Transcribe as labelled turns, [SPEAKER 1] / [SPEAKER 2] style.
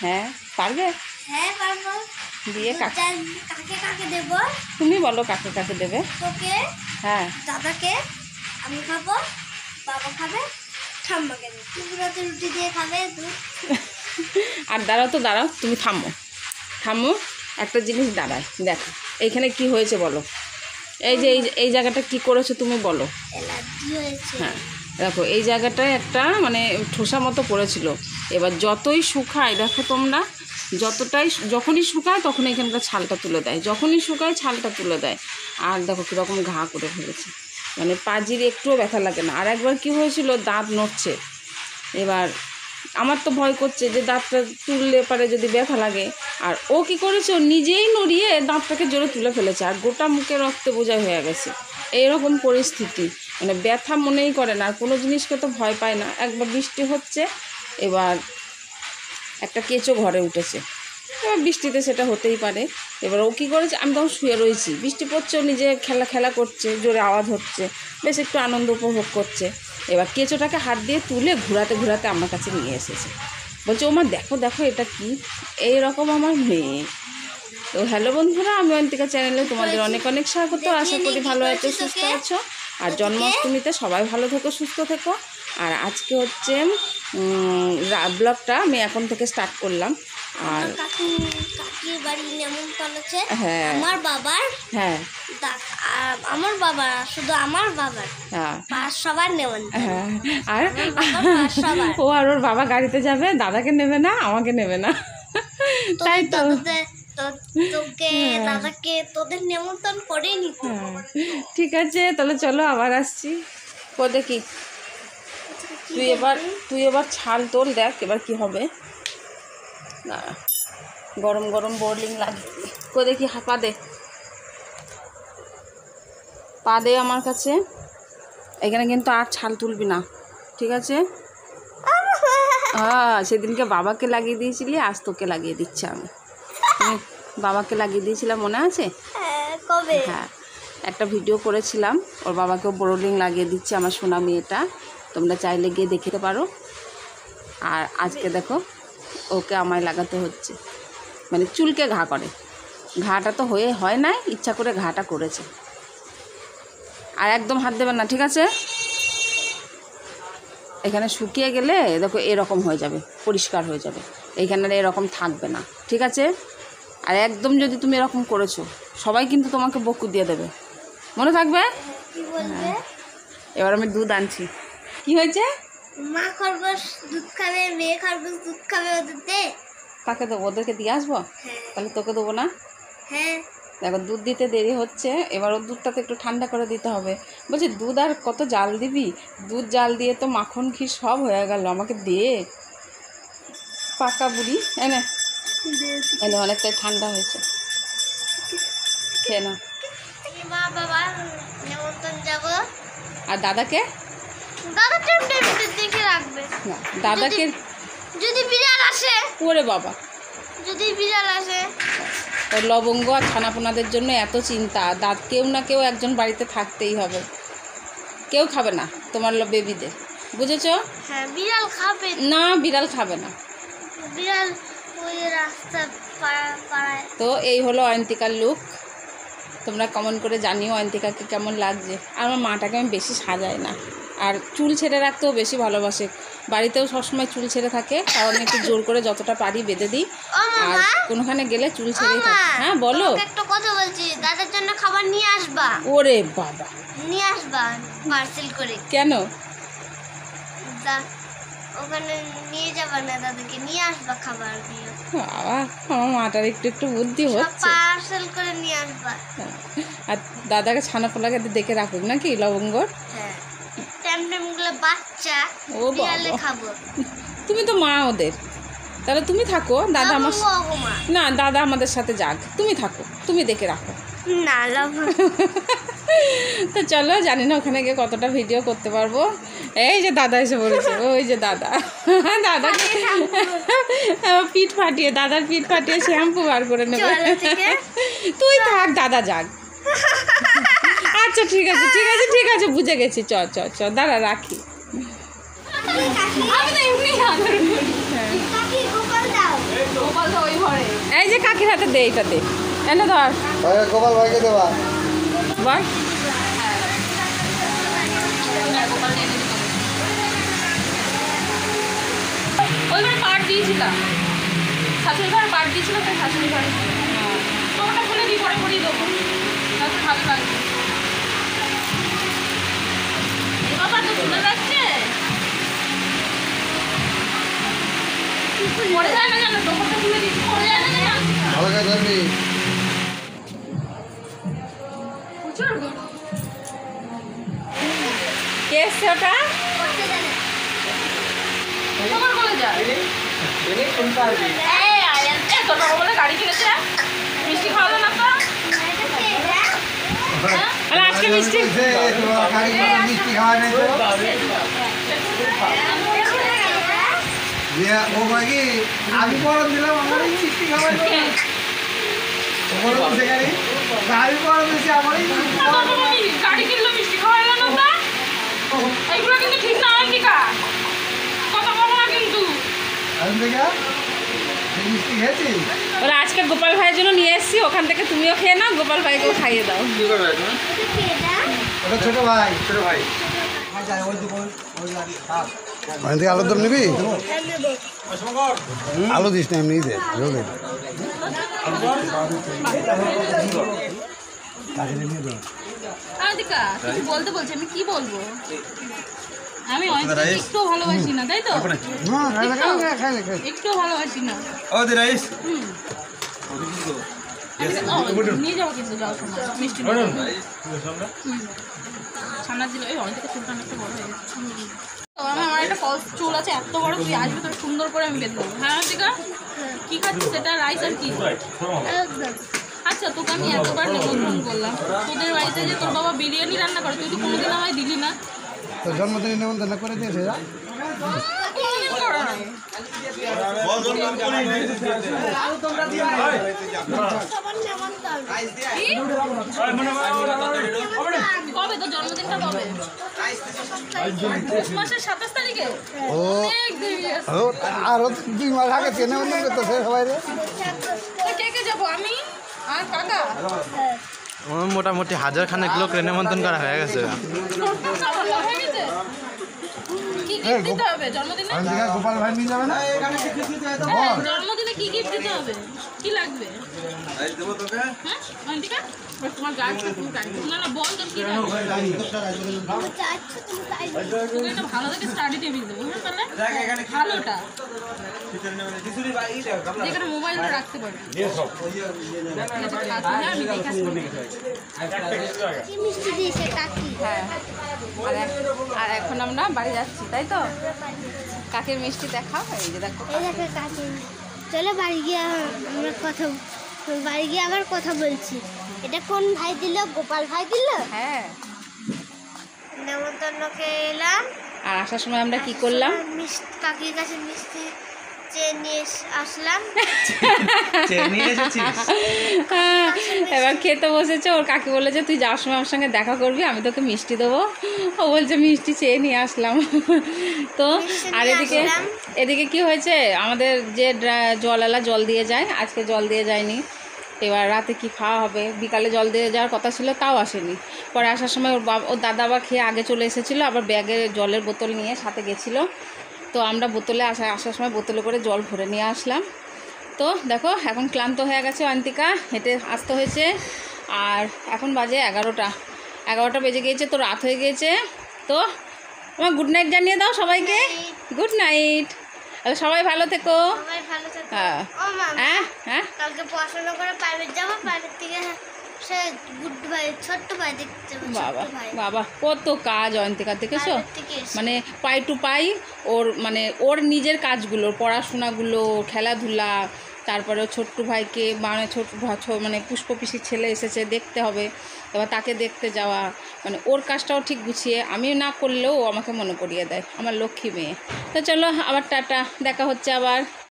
[SPEAKER 1] হ্যাঁ পারবে?
[SPEAKER 2] হ্যাঁ পারবো।
[SPEAKER 1] দিয়ে
[SPEAKER 2] কাকে কাকে দেব?
[SPEAKER 1] তুমি বলো কাকে কাকে দেবে।
[SPEAKER 2] তোকে,
[SPEAKER 1] হ্যাঁ
[SPEAKER 2] দাদাকে, আমি খাবো, বাবা খাবে, ঠাম্মাকে দেবো। তুমি রাতে রুটি দিয়ে খাবে।
[SPEAKER 1] আর দাঁড়াও তুমি থামো একটা জিনিস দাঁড়ায় দেখো এইখানে কি হয়েছে বলো। এই যে এই জায়গাটা কি করেছো তুমি বলো। হ্যাঁ দেখো এই জায়গাটায় একটা মানে ঠোসা মতো পড়েছিল। এবার যতই শুকায় দেখো তোমরা, যখনই শুকায় তখন এখানকার ছালটা তুলে দেয়, যখনই শুকায় ছালটা তুলে দেয়। আর দেখো কীরকম ঘা করে ফেলেছে, মানে পাজির একটুও ব্যথা লাগে না। আর একবার কি হয়েছিল, দাঁত নড়ছে। এবার আমার তো ভয় করছে যে দাঁতটা তুললে পারে যদি ব্যথা লাগে। আর ও কী করেছে, ও নিজেই নড়িয়ে দাঁতটাকে জোরে তুলে ফেলেছে, আর গোটা মুখে রক্তে বোঝাই হয়ে গেছে। এইরকম পরিস্থিতি, মানে ব্যথা মনেই করে না, আর কোনো জিনিসকে তো ভয় পায় না। একবার বৃষ্টি হচ্ছে, এবার একটা কেঁচো ঘরে উঠেছে, এবার বৃষ্টিতে সেটা হতেই পারে। এবার ও কী করেছে, আমি তখন শুয়ে রয়েছি, বৃষ্টি পড়ছে, ও নিজে খেলা করছে, জোরে আওয়াজ হচ্ছে, বেশ একটু আনন্দ উপভোগ করছে। এবার কেঁচোটাকে হাত দিয়ে তুলে ঘোরাতে আমার কাছে নিয়ে এসেছে। বলছে ওমা দেখো এটা কি। এইরকম আমার মেয়ে। তো হ্যালো বন্ধুরা, আমি অন্তিকা চ্যানেলে তোমাদের অনেক স্বাগত। আশা করি ভালো আছো, সুস্থ আছো। আর জন্মাষ্টমীতে সবাই ভালো থেকো, সুস্থ থেকো। আর আজকে হচ্ছে ব্লগটা আমি এখন থেকে স্টার্ট করলাম। আর
[SPEAKER 2] কাকির বাড়ি নেমন্তন্ন আছে।
[SPEAKER 1] হ্যাঁ
[SPEAKER 2] আমার বাবার,
[SPEAKER 1] হ্যাঁ
[SPEAKER 2] আমার বাবা, শুধু আমার বাবার,
[SPEAKER 1] হ্যাঁ
[SPEAKER 2] সবার নেমন্তন্ন।
[SPEAKER 1] হ্যাঁ আর ও আর ওর বাবা গাড়িতে যাবে, দাদাকে নেবে না, আমাকে নেবে না, তাই তো।
[SPEAKER 2] তোকে দাদাকে তোদের নেমন্তন্ন করেই নিত।
[SPEAKER 1] ঠিক আছে তাহলে চলো আবার আসছি। দেখি তুই এবার ছাল তোল, দেখ এবার কি হবে। না গরম বোর্ডিং লাগে। দেখি পা দে আমার কাছে। এখানে কিন্তু আর ছাল তুলবি না, ঠিক আছে? হ্যাঁ সেদিনকে বাবাকে লাগিয়ে দিয়েছিলি, আজ তোকে লাগিয়ে দিচ্ছি আমি। তুমি বাবাকে লাগিয়ে দিয়েছিলাম মনে আছে?
[SPEAKER 2] কবে?
[SPEAKER 1] হ্যাঁ একটা ভিডিও করেছিলাম, ওর বাবাকেও বোরোলিং লাগিয়ে দিচ্ছে আমার সোনা মেয়েটা, তোমরা চাইলে গিয়ে দেখতে পারো। আর আজকে দেখো ওকে আমায় লাগাতে হচ্ছে, মানে চুলকে ঘা করে। ঘাটা তো হয় না, ইচ্ছা করে ঘাটা করেছে। আর একদম হাত দেবেন না, ঠিক আছে? এখানে শুকিয়ে গেলে দেখো এরকম হয়ে যাবে, পরিষ্কার হয়ে যাবে, এইখানে এরকম থাকবে না, ঠিক আছে? আর একদম যদি তুমি এরকম করেছো, সবাই কিন্তু তোমাকে বকু দিয়ে দেবে, মনে থাকবে। এবার আমি দুধ আনছি। কি হয়েছে?
[SPEAKER 2] মা খরগোশ দুধ খাবে, মেয়ে খরগোশ দুধ খাবে, ওদের দে।
[SPEAKER 1] কাকে দেবো? ওদেরকে দিয়ে আসবো? তাহলে তোকে দেবো না?
[SPEAKER 2] হ্যাঁ
[SPEAKER 1] দেখো দুধ দিতে দেরি হচ্ছে, এবার ওর দুধটাকে একটু ঠান্ডা করে দিতে হবে। বলছি দুধ আর কত জাল দিবি? দুধ জাল দিয়ে তো মাখন ঘি সব হয়ে গেল, আমাকে দে। পাকা বুড়ি এনে অনেকটাই ঠান্ডা হয়েছে, খেয়ে না।
[SPEAKER 2] মা বাবা নেমন্তন্ন যাব।
[SPEAKER 1] আর দাদাকে
[SPEAKER 2] দেখে রাখবে
[SPEAKER 1] না, দাদাকে
[SPEAKER 2] যদি বিড়াল আসে।
[SPEAKER 1] ওরে বাবা,
[SPEAKER 2] যদি বিড়াল আসে।
[SPEAKER 1] ওর লবঙ্গ আর ছানাপোনাদের জন্য এত চিন্তা। কেউ না কেউ একজন বাড়িতে থাকতেই হবে, কেউ খাবে না তোমার বেবিদের, বুঝেছো?
[SPEAKER 2] হ্যাঁ বিড়াল খাবে
[SPEAKER 1] না, বিড়াল খাবে না,
[SPEAKER 2] বিড়াল ওই রাস্তা পাড়ায়।
[SPEAKER 1] তো এই হলো অয়ন্তিকার লুক। তোমরা কমেন্ট করে জানিও অয়ন্তিকাকে কেমন লাগছে। আর আমার মাটাকে আমি বেশি সাজাই না, আর চুল ছেড়ে রাখতেও বেশি ভালোবাসে। বাড়িতেও সবসময় চুল ছেড়ে থাকে, কারণ একটু জোর করে যতটা পারি বেঁধে দিই, আর কোনোখানে গেলে চুল ছেড়েই থাকে। হ্যাঁ বলো।
[SPEAKER 2] একটা কথা বলছি, দাদার জন্য খাবার নিয়ে আসবা।
[SPEAKER 1] ওরে বাবা,
[SPEAKER 2] নিয়ে আসবা পার্সেল করে।
[SPEAKER 1] কেন?
[SPEAKER 2] ওখানে নিয়ে যাবা না, দাদাকে নিয়ে আসবা খাবার গুলো।
[SPEAKER 1] বাবা আমার মাটার একটু বুদ্ধি হচ্ছে,
[SPEAKER 2] পার্সেল করে নিয়ে আসবা।
[SPEAKER 1] আর দাদাকে ছানাপোলাকে দেখে রাখুক নাকি লবঙ্গর।
[SPEAKER 2] হ্যাঁ ট্যামট্যামগুলো বাচ্চা,
[SPEAKER 1] ও
[SPEAKER 2] বিড়ালে খাবো।
[SPEAKER 1] তুমি তো মা ওদের, তাহলে তুমি থাকো। দাদা আমার না, দাদা আমাদের সাথে যাক, তুমি থাকো, তুমি দেখে রাখো
[SPEAKER 2] না।
[SPEAKER 1] তো চলো, জানি না ওখানে গিয়ে কতটা ভিডিও করতে পারবো। এই যে দাদা এসে বলেছে, ওই যে দাদা, দাদাকে পিঠ ফাটিয়ে, দাদার পিঠ ফাটিয়ে শ্যাম্পু বার করে নেবে। তুই থাক, দাদা যাক। আচ্ছা ঠিক আছে বুঝে গেছি। চ দাঁড়া রাখি। যে কাকির হাতে দে, এটা দে, এনে ধর
[SPEAKER 3] গোপাল ভাইকে দেবা।
[SPEAKER 1] বল। ওইবার পাট দিয়েছিলাম, শাশুড়ি ঘরে পাট দিয়েছিলাম, তাই শাশুড়ি ঘরে তোমাটা খুলে দিই, পরে করিয়ে দেবো, ভালো লাগবে। বাবা তো শুনে যাচ্ছে, পড়ে যায় না জানো, টোপরটা খুলে দিচ্ছি, পড়ে যায় না জানো।
[SPEAKER 3] ভালো কাজ ধরবি।
[SPEAKER 1] কে এসছে ওটা? তোমার বলে যা। তোর বাবা বলে গাড়ি কিনেছে, মিষ্টি খাওয়ালো না তো? আজকে মিষ্টি
[SPEAKER 3] মিষ্টি খাওয়া নেই তো। ও মাগি আমি পরম দিলাম, আমার মিষ্টি খাওয়া গাড়ি পরম দিয়েছি আমারই।
[SPEAKER 1] গাড়ি কিনলো, মিষ্টি খাওয়ালো না তো? এইগুলো কিন্তু ঠিক না, অন্তিকা কথা বলো না কিন্তু।
[SPEAKER 3] মিষ্টি খেয়েছি
[SPEAKER 1] বলে আজকে গোপাল ভাইয়ের জন্য নিয়ে এসেছি, ওখান থেকে তুমিও খেয়ে নাও, গোপাল ভাইকেও খাইয়ে দাও।
[SPEAKER 3] ওটা ছোট ভাই। ছোট ভাই আলুর দম নিবি? আলু দিস না, এমনি দে।
[SPEAKER 1] অন্তিকা কিছু বলতে বলছি, আমি কি বলবো? আমি অনেকটাকে একটু ভালোবাসি না, তাই তো? একটু ভালোবাসি না। নিয়ে যাবো কিন্তু যাওয়ার সময় মিষ্টি ছানা দিল। এই অনেক চুলটা অনেকটা বড় হয়ে গেছে। আমার একটা ফলস চুল আছে এত বড়, তুই আসবি তোর সুন্দর করে আমি বেঁধে দেবো। হ্যাঁ অন্তিকা, কি খাচ্ছিস সেটা? রাইস আর কি? আচ্ছা তোকে আমি এতবার নিমন্ত্রণ করলাম, তোদের বাড়িতে যে তোর বাবা বিরিয়ানি রান্না করে, তুই তো কোনোদিন আমায় দিলি না।
[SPEAKER 3] তোর জন্মদিনে নিমন্ত্রণ করে দিয়েছে।
[SPEAKER 1] কোনোদিন করা নাই। কবে তোর জন্মদিনটা? কবে? মাসের 27 তারিখে? অনেক দেরি আছে।
[SPEAKER 3] আরো 2 মাস আগে থেকে নিমন্ত্রণ করতেছে সবাই।
[SPEAKER 1] কে কে যাবো? আমি আর কাকা।
[SPEAKER 4] মোটামুটি 1000 লোক নিমন্ত্রণ করা হয়ে গেছে।
[SPEAKER 1] হয়ে গেছে? কি গিফট দিতে হবে জন্মদিনে?
[SPEAKER 3] গোপাল ভাই নিয়ে যাবে না?
[SPEAKER 1] জন্মদিনে কি গিফট দিতে হবে? কি লাগবে? হ্যাঁ অন্তিকা, তোমার গাড়ি না না বল তোর কি লাগবে? তোকে একটা ভালো দেখে স্টাডি টেবিল দেবো, হ্যাঁ তাহলে ভালোটা, যেখানে মোবাইলটা রাখতে পারবি। আমি দেখে হ্যাঁ। আর এখন আমরা বাড়ি যাচ্ছি, তাই তো? কাকের মিষ্টি দেখাও, এই যে দেখো।
[SPEAKER 2] চলো বাড়ি গিয়ে আবার কথা বলছি। এটা কোন ভাই দিল? গোপাল ভাই দিল।
[SPEAKER 1] হ্যাঁ,
[SPEAKER 2] নেমন্তন্নকে এলাম,
[SPEAKER 1] আর আসার সময় আমরা কি করলাম?
[SPEAKER 2] মিষ্টি কাকির কাছে মিষ্টি চেয়ে নিয়ে আসলাম।
[SPEAKER 1] এবার খেতে বসেছে, ওর কাকি বলেছে তুই যাওয়ার সময় আমার সঙ্গে দেখা করবি, আমি তোকে মিষ্টি দেবো। ও বলছে মিষ্টি চেয়ে নিয়ে আসলাম। তো আর এদিকে কি হয়েছে, আমাদের যে জলওয়ালা জল দিয়ে যায়, আজকে জল দিয়ে যায়নি। এবার রাতে কি খাওয়া হবে? বিকালে জল দিয়ে যাওয়ার কথা ছিল, তাও আসেনি। পরে আসার সময় ওর দাদা আবার খেয়ে আগে চলে এসেছিলো, আবার ব্যাগে জলের বোতল নিয়ে সাথে গেছিলো। তো আমরা বোতলে আসার সময় বোতলে করে জল ভরে নিয়ে আসলাম। তো দেখো এখন ক্লান্ত হয়ে গেছে অন্তিকা, হেঁটে আসতে হয়েছে। আর এখন বাজে 11টা বেজে গিয়েছে, তো রাত হয়ে গিয়েছে। তো আমার গুড নাইট জানিয়ে দাও সবাইকে। গুড নাইট, সবাই ভালো থেকো। হ্যাঁ হ্যাঁ হ্যাঁ,
[SPEAKER 2] কালকে পড়াশোনা করে প্রাইভেট যাবো, প্রাইভেট থেকে সে গুড ভাই ছোট্ট ভাই দেখতে যাবো।
[SPEAKER 1] বাবা বাবা কত কাজ অন্তিকা, দেখেছো? মানে পাই টু পাই ওর নিজের কাজগুলো, পড়াশোনাগুলো, খেলাধুলা, তারপরে ছোট্ট ভাইকে মানে পুষ্প পিসির ছেলে এসেছে দেখতে হবে, এবার তাকে দেখতে যাওয়া, মানে ওর কাজটাও ঠিক গুছিয়ে আমি না করলেও ও আমাকে মনে করিয়ে দেয়, আমার লক্ষ্মী মেয়ে। তো চলো আবার টাটা, দেখা হচ্ছে আবার।